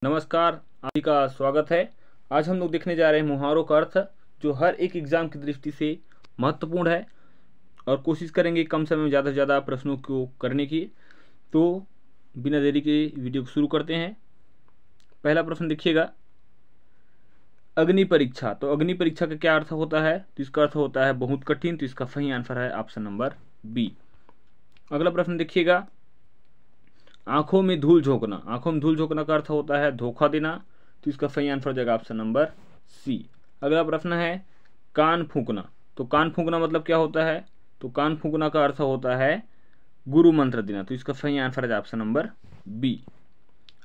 नमस्कार, आप सभी का स्वागत है। आज हम लोग देखने जा रहे हैं मुहावरों का अर्थ, जो हर एक एग्जाम की दृष्टि से महत्वपूर्ण है और कोशिश करेंगे कम समय में ज़्यादा से ज़्यादा प्रश्नों को करने की। तो बिना देरी के वीडियो को शुरू करते हैं। पहला प्रश्न देखिएगा, अग्नि परीक्षा। तो अग्नि परीक्षा का क्या अर्थ होता है? तो इसका अर्थ होता है बहुत कठिन। तो इसका सही आंसर है ऑप्शन नंबर बी। अगला प्रश्न देखिएगा, आंखों में धूल झोंकना। आंखों में धूल झोंकना का अर्थ होता है धोखा देना। तो इसका सही आंसर हो जाएगा ऑप्शन नंबर सी। अगला प्रश्न है कान फूंकना। तो कान फूंकना मतलब क्या होता है? तो कान फूंकना का अर्थ होता है गुरु मंत्र देना। तो इसका सही आंसर है ऑप्शन नंबर बी।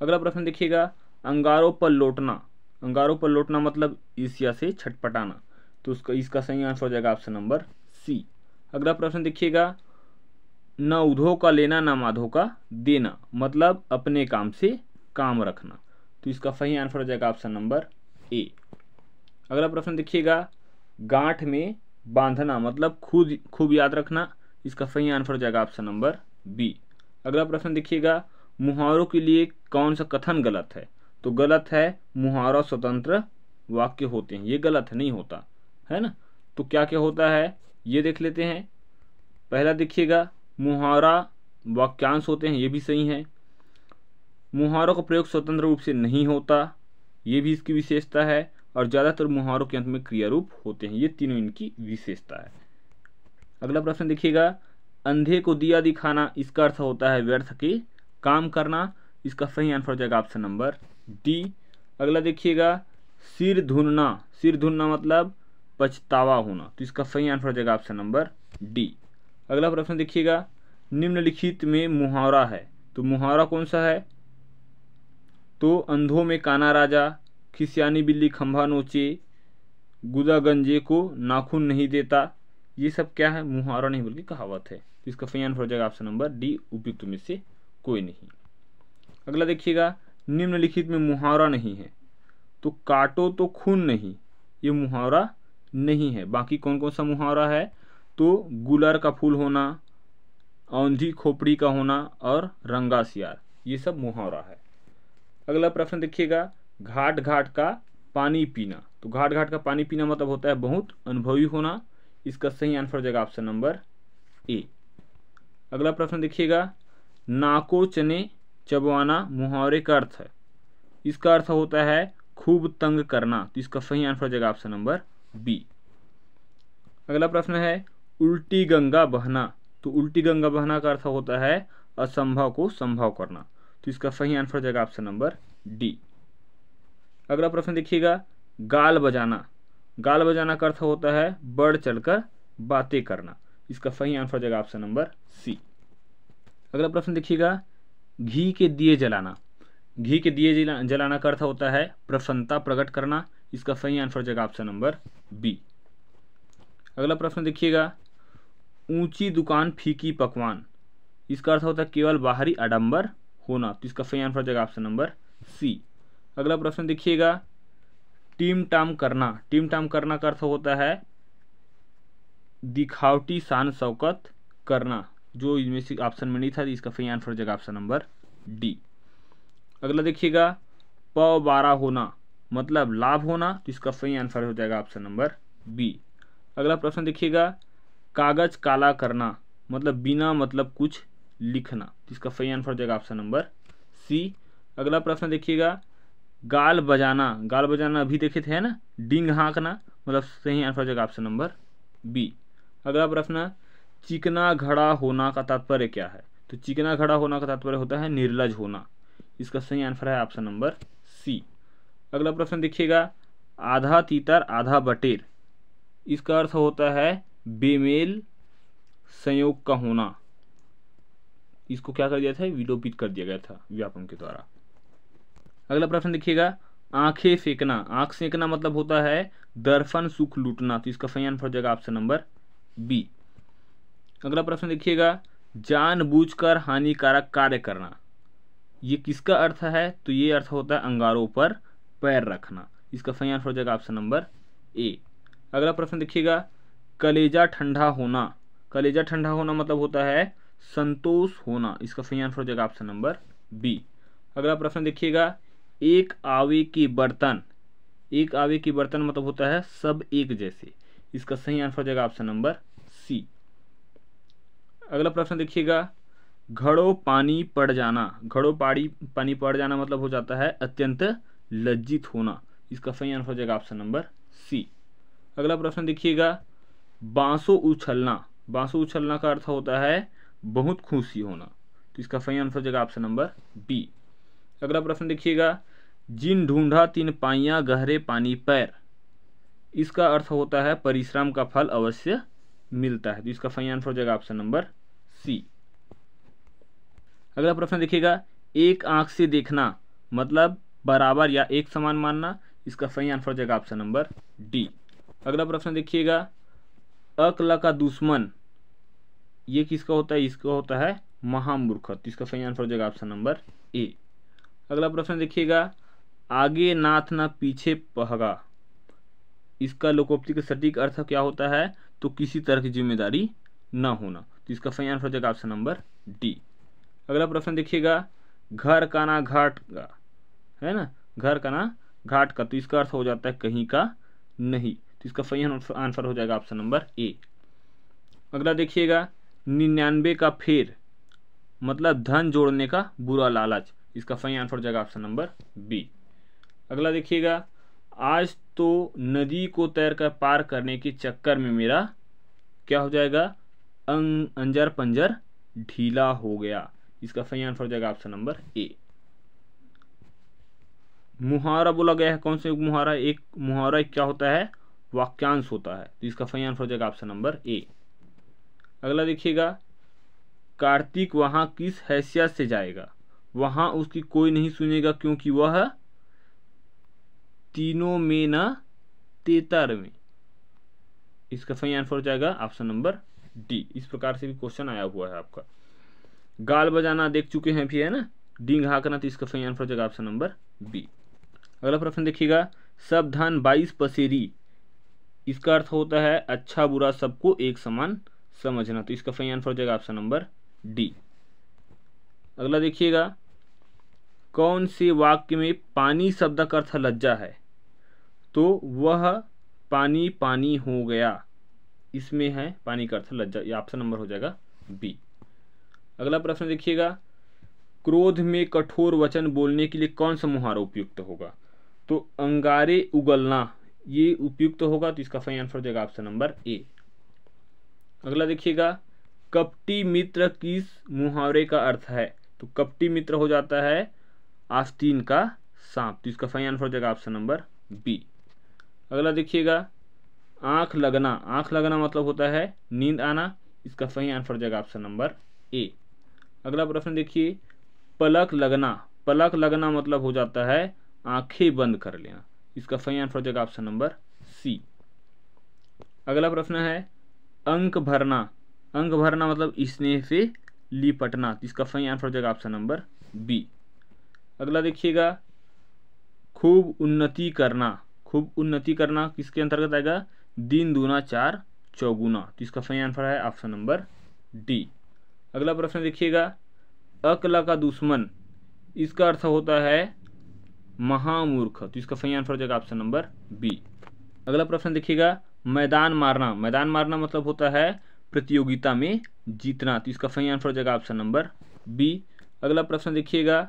अगला प्रश्न देखिएगा, अंगारों पर लौटना। अंगारों पर लौटना मतलब ईर्ष्या से छटपटाना। तो इसका सही आंसर हो जाएगा ऑप्शन नंबर सी। अगला प्रश्न देखिएगा, न उधो का लेना न माधो का देना, मतलब अपने काम से काम रखना। तो इसका सही आंसर हो जाएगा ऑप्शन नंबर ए। अगला प्रश्न देखिएगा, गांठ में बांधना मतलब खुद खूब याद रखना। इसका सही आंसर हो जाएगा ऑप्शन नंबर बी। अगला प्रश्न देखिएगा, मुहावरों के लिए कौन सा कथन गलत है? तो गलत है मुहावरा स्वतंत्र वाक्य होते हैं, ये गलत है, नहीं होता है ना। तो क्या क्या होता है ये देख लेते हैं। पहला देखिएगा, मुहावरा वाक्यांश होते हैं, ये भी सही है। मुहावरों का प्रयोग स्वतंत्र रूप से नहीं होता, ये भी इसकी विशेषता है। और ज़्यादातर मुहावरों के अंत में क्रिया रूप होते हैं, ये तीनों इनकी विशेषता है। अगला प्रश्न देखिएगा, अंधे को दिया दिखाना, इसका अर्थ होता है व्यर्थ के काम करना। इसका सही आंसर हो जाएगा ऑप्शन नंबर डी। अगला देखिएगा, सिर धुनना। सिर धुनना मतलब पछतावा होना। तो इसका सही आंसर हो जाएगा ऑप्शन नंबर डी। अगला प्रश्न देखिएगा, निम्नलिखित में मुहावरा है। तो मुहावरा कौन सा है? तो अंधों में काना राजा, खिसियानी बिल्ली खंभा नोचे, गुदा गंजे को नाखून नहीं देता। ये सब क्या है? मुहावरा नहीं बल्कि कहावत है। तो इसका सही आंसर हो जाएगा ऑप्शन नंबर डी, उपयुक्त में से कोई नहीं। अगला देखिएगा, निम्नलिखित में मुहावरा नहीं है। तो काटो तो खून नहीं, ये मुहावरा नहीं है। बाकी कौन कौन सा मुहावरा है? तो गुलर का फूल होना, औंधी खोपड़ी का होना और रंगा सियार, ये सब मुहावरा है। अगला प्रश्न देखिएगा, घाट घाट का पानी पीना। तो घाट घाट का पानी पीना मतलब होता है बहुत अनुभवी होना। इसका सही आंसर हो जाएगा ऑप्शन नंबर ए। अगला प्रश्न देखिएगा, नाको चने चबवाना मुहावरे का अर्थ है। इसका अर्थ होता है खूब तंग करना। तो इसका सही आंसर हो जाएगा ऑप्शन नंबर बी। अगला प्रश्न है, उल्टी गंगा बहना। तो उल्टी गंगा बहना का अर्थ होता है असंभव को संभव करना। तो इसका सही आंसर हो जाएगा ऑप्शन नंबर डी। अगला प्रश्न देखिएगा, गाल बजाना। गाल बजाना का अर्थ होता है बढ़ चढ़कर बातें करना। इसका सही आंसर हो जाएगा ऑप्शन नंबर सी। अगला प्रश्न देखिएगा, घी के दिए जलाना। घी के दिए जलाना का अर्थ होता है प्रसन्नता प्रकट करना। इसका सही आंसर हो जाएगा ऑप्शन नंबर बी। अगला प्रश्न देखिएगा, ऊंची दुकान फीकी पकवान। इसका अर्थ होता है केवल बाहरी आडंबर होना। तो इसका सही आंसर हो जाएगा ऑप्शन नंबर सी। अगला प्रश्न देखिएगा, टीम टाम करना। टीम टाम करना का अर्थ होता है दिखावटी शान शौकत करना, जो इनमें से ऑप्शन में नहीं था। इसका सही आंसर हो जाएगा ऑप्शन नंबर डी। अगला देखिएगा, पबारा होना मतलब लाभ होना। तो इसका सही आंसर हो जाएगा ऑप्शन नंबर बी। अगला प्रश्न देखिएगा, कागज काला करना मतलब बिना मतलब कुछ लिखना। तो इसका सही आंसर हो जाएगा ऑप्शन नंबर सी। अगला प्रश्न देखिएगा, गाल बजाना। गाल बजाना अभी देखे थे ना, डिंग हाँकना, मतलब सही आंसर हो जाएगा ऑप्शन नंबर बी। अगला प्रश्न, चिकना घड़ा होना का तात्पर्य क्या है? तो चिकना घड़ा होना का तात्पर्य होता है निर्लज होना। इसका सही आंसर है ऑप्शन नंबर सी। अगला प्रश्न देखिएगा, आधा तीतर आधा बटेर। इसका अर्थ होता है बेमेल संयोग का होना। इसको क्या कर दिया था? विलोपित कर दिया गया था व्यापम के द्वारा। अगला प्रश्न देखिएगा, आंखें सेकना। आंख सेकना मतलब होता है दर्पण सुख लूटना। तो इसका सही आंसर हो जाएगा ऑप्शन नंबर बी। अगला प्रश्न देखिएगा, जानबूझकर हानिकारक कार्य करना। ये किसका अर्थ है? तो ये अर्थ होता है अंगारों पर पैर रखना। इसका सही आंसर हो जाएगा ऑप्शन नंबर ए। अगला प्रश्न देखिएगा, कलेजा ठंडा होना। कलेजा ठंडा होना मतलब होता है संतोष होना। इसका सही आंसर हो जाएगा ऑप्शन नंबर बी। अगला प्रश्न देखिएगा, एक आवे के बर्तन, एक आवे के बर्तन मतलब होता है सब एक जैसे। इसका सही आंसर हो जाएगा ऑप्शन नंबर सी। अगला प्रश्न देखिएगा, घड़ों पानी पड़ जाना, घड़ों पानी पड़ जाना मतलब हो जाता है अत्यंत लज्जित होना। इसका सही आंसर हो जाएगा ऑप्शन नंबर सी। अगला प्रश्न देखिएगा, बांसुर उछलना, बांसुर उछलना का अर्थ होता है बहुत खुशी होना। तो इसका सही आंसर हो जाएगा ऑप्शन नंबर बी। अगला प्रश्न देखिएगा, जिन ढूंढा तीन पाइयां गहरे पानी पैर, इसका अर्थ होता है परिश्रम का फल अवश्य मिलता है। तो इसका सही आंसर हो जाएगा ऑप्शन नंबर सी। अगला प्रश्न देखिएगा, एक आंख से देखना मतलब बराबर या एक समान मानना। इसका सही आंसर हो जाएगा ऑप्शन नंबर डी। अगला प्रश्न देखिएगा, अक्ल का दुश्मन, ये किसका होता है? इसका होता है महामूर्ख। तो इसका सही आंसर हो जाएगा ऑप्शन नंबर ए। अगला प्रश्न देखिएगा, आगे नाथ न पीछे पहगा, इसका लोकोक्ति का सटीक अर्थ क्या होता है? तो किसी तरह की जिम्मेदारी न होना। तो इसका सही आंसर हो जाएगा ऑप्शन नंबर डी। अगला प्रश्न देखिएगा, घर का ना घाट का, है ना, घर का ना घाट का, तो इसका अर्थ हो जाता है कहीं का नहीं। तो इसका सही आंसर हो जाएगा ऑप्शन नंबर ए। अगला देखिएगा, 99 का फेर मतलब धन जोड़ने का बुरा लालच। इसका सही आंसर हो जाएगा ऑप्शन नंबर बी। अगला देखिएगा, आज तो नदी को तैरकर पार करने के चक्कर में मेरा क्या हो जाएगा? अंजर पंजर ढीला हो गया। इसका सही आंसर हो जाएगा ऑप्शन नंबर ए। मुहावरा बोला गया है, कौन से मुहावरा? एक मुहावरा क्या होता है? वाक्यांश होता है। तो इसका सही आंसर हो जाएगा ऑप्शन नंबर ए। अगला देखिएगा, कार्तिक वहां किस हैसियत से जाएगा? वहां उसकी कोई नहीं सुनेगा क्योंकि वह तीनों में न तेतर में। इसका सही आंसर हो जाएगा ऑप्शन नंबर डी। इस प्रकार से भी क्वेश्चन आया हुआ है आपका। गाल बजाना देख चुके हैं भी, है ना, डींग हाँकना। तो इसका सही आंसर हो जाएगा ऑप्शन नंबर बी। अगला प्रश्न देखिएगा, सब धान 22 पसेरी, इसका अर्थ होता है अच्छा बुरा सबको एक समान समझना। तो इसका सही आंसर हो जाएगा ऑप्शन नंबर डी। अगला देखिएगा, कौन से वाक्य में पानी शब्द का अर्थ लज्जा है? तो वह पानी पानी हो गया, इसमें है पानी का अर्थ लज्जा। ये ऑप्शन नंबर हो जाएगा बी। अगला प्रश्न देखिएगा, क्रोध में कठोर वचन बोलने के लिए कौन सा मुहावरा उपयुक्त होगा? तो अंगारे उगलना ये उपयुक्त होगा। तो इसका सही आंसर हो जाएगा ऑप्शन नंबर ए। अगला देखिएगा, कपटी मित्र किस मुहावरे का अर्थ है? तो कपटी मित्र हो जाता है आस्तीन का सांप। तो इसका सही आंसर हो जाएगा ऑप्शन नंबर बी। अगला देखिएगा, आंख लगना, आंख लगना मतलब होता है नींद आना। इसका सही आंसर हो जाएगा ऑप्शन नंबर ए। अगला प्रश्न देखिए, पलक लगना, पलक लगना मतलब हो जाता है आंखें बंद कर लेना। इसका सही आंसर हो जाएगा ऑप्शन नंबर सी। अगला प्रश्न है, अंक भरना, अंक भरना मतलब स्नेह से लिपटना। इसका सही आंसर हो जाएगा ऑप्शन नंबर बी। अगला देखिएगा, खूब उन्नति करना, खूब उन्नति करना किसके अंतर्गत आएगा? दिन दूना चार चौगुना। तो इसका सही आंसर है ऑप्शन नंबर डी। अगला प्रश्न देखिएगा, अक्ल का दुश्मन, इसका अर्थ होता है महामूर्ख। तो इसका सही आंसर हो जाएगा ऑप्शन नंबर बी। अगला प्रश्न देखिएगा, मैदान मारना, मैदान मारना मतलब होता है प्रतियोगिता में जीतना। तो इसका सही आंसर हो जाएगा ऑप्शन नंबर बी। अगला प्रश्न देखिएगा,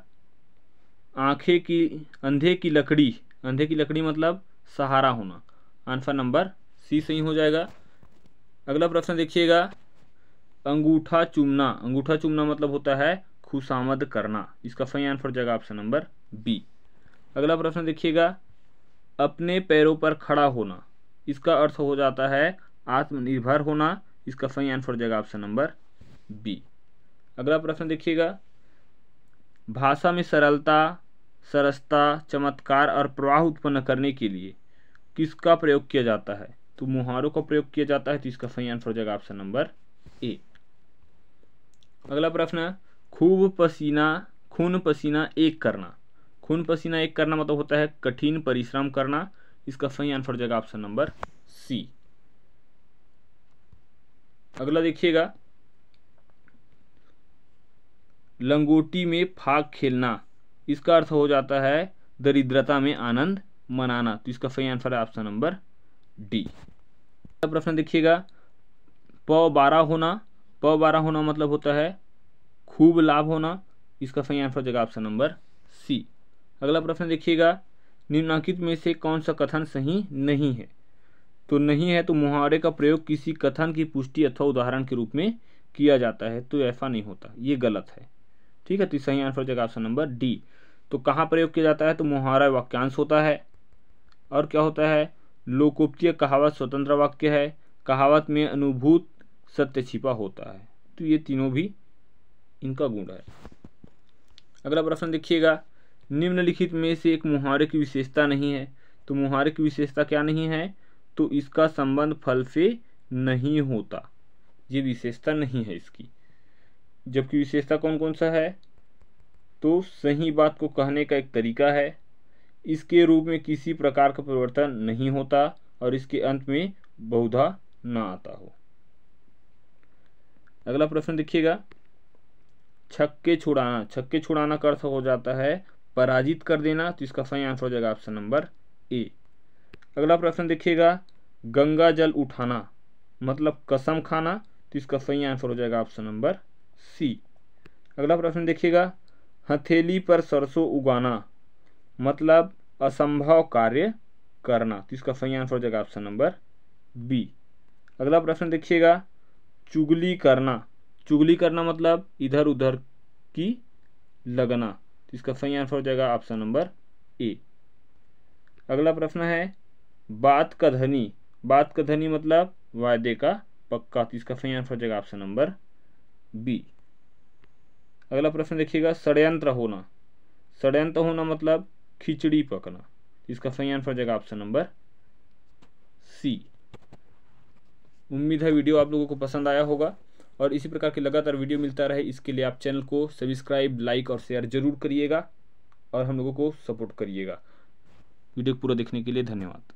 आंखें की अंधे की लकड़ी, अंधे की लकड़ी मतलब सहारा होना। आंसर नंबर सी सही हो जाएगा। अगला प्रश्न देखिएगा, अंगूठा चूमना, अंगूठा चूमना मतलब होता है खुशामद करना। इसका सही आंसर हो जाएगा ऑप्शन नंबर बी। अगला प्रश्न देखिएगा, अपने पैरों पर खड़ा होना, इसका अर्थ हो जाता है आत्मनिर्भर होना। इसका सही आंसर हो जाएगा ऑप्शन नंबर बी। अगला प्रश्न देखिएगा, भाषा में सरलता, सरसता, चमत्कार और प्रवाह उत्पन्न करने के लिए किसका प्रयोग किया जाता है? तो मुहावरों का प्रयोग किया जाता है। तो इसका सही आंसर हो जाएगा ऑप्शन नंबर ए। अगला प्रश्न, खूब पसीना, खून पसीना एक करना, खून पसीना एक करना मतलब होता है कठिन परिश्रम करना। इसका सही आंसर हो जाएगा ऑप्शन नंबर सी। अगला देखिएगा, लंगोटी में फाग खेलना, इसका अर्थ हो जाता है दरिद्रता में आनंद मनाना। तो इसका सही आंसर है ऑप्शन नंबर डी। अगला प्रश्न देखिएगा, प 12 होना, प 12 होना मतलब होता है खूब लाभ होना। इसका सही आंसर हो जाएगा ऑप्शन नंबर सी। अगला प्रश्न देखिएगा, निम्नलिखित में से कौन सा कथन सही नहीं है। तो नहीं है तो मुहावरे का प्रयोग किसी कथन की पुष्टि अथवा उदाहरण के रूप में किया जाता है, तो ऐसा नहीं होता, ये गलत है। ठीक है, तो सही आंसर हो जाएगा ऑप्शन नंबर डी। तो कहाँ प्रयोग किया जाता है, तो मुहावरा वाक्यांश होता है, और क्या होता है, लोकोक्तिय कहावत स्वतंत्र वाक्य है, कहावत में अनुभूत सत्य छिपा होता है। तो ये तीनों भी इनका गुण है। अगला प्रश्न देखिएगा, निम्नलिखित में से एक मुहावरे की विशेषता नहीं है। तो मुहावरे की विशेषता क्या नहीं है, तो इसका संबंध फल से नहीं होता, ये विशेषता नहीं है इसकी। जबकि विशेषता कौन कौन सा है, तो सही बात को कहने का एक तरीका है, इसके रूप में किसी प्रकार का परिवर्तन नहीं होता, और इसके अंत में बहुधा ना आता हो। अगला प्रश्न देखिएगा, छक्के छुड़ाना, छक्के छुड़ाना का अर्थ हो जाता है पराजित कर देना। तो इसका सही आंसर हो जाएगा ऑप्शन नंबर ए। अगला प्रश्न देखिएगा, गंगा जल उठाना मतलब कसम खाना। तो इसका सही आंसर हो जाएगा ऑप्शन नंबर सी। अगला प्रश्न देखिएगा, हथेली पर सरसों उगाना मतलब असंभव कार्य करना। तो इसका सही आंसर हो जाएगा ऑप्शन नंबर बी। अगला प्रश्न देखिएगा, चुगली करना, चुगली करना मतलब इधर उधर की लगना। तो इसका सही आंसर हो जाएगा ऑप्शन नंबर ए। अगला प्रश्न है, बात का धनी, बात का धनी मतलब वायदे का पक्का। तो इसका सही आंसर हो जाएगा ऑप्शन नंबर बी। अगला प्रश्न देखिएगा, षड्यंत्र होना, षड्यंत्र होना मतलब खिचड़ी पकना। इसका सही आंसर हो जाएगा ऑप्शन नंबर सी। उम्मीद है वीडियो आप लोगों को पसंद आया होगा, और इसी प्रकार की लगातार वीडियो मिलता रहे इसके लिए आप चैनल को सब्सक्राइब, लाइक और शेयर जरूर करिएगा, और हम लोगों को सपोर्ट करिएगा। वीडियो पूरा देखने के लिए धन्यवाद।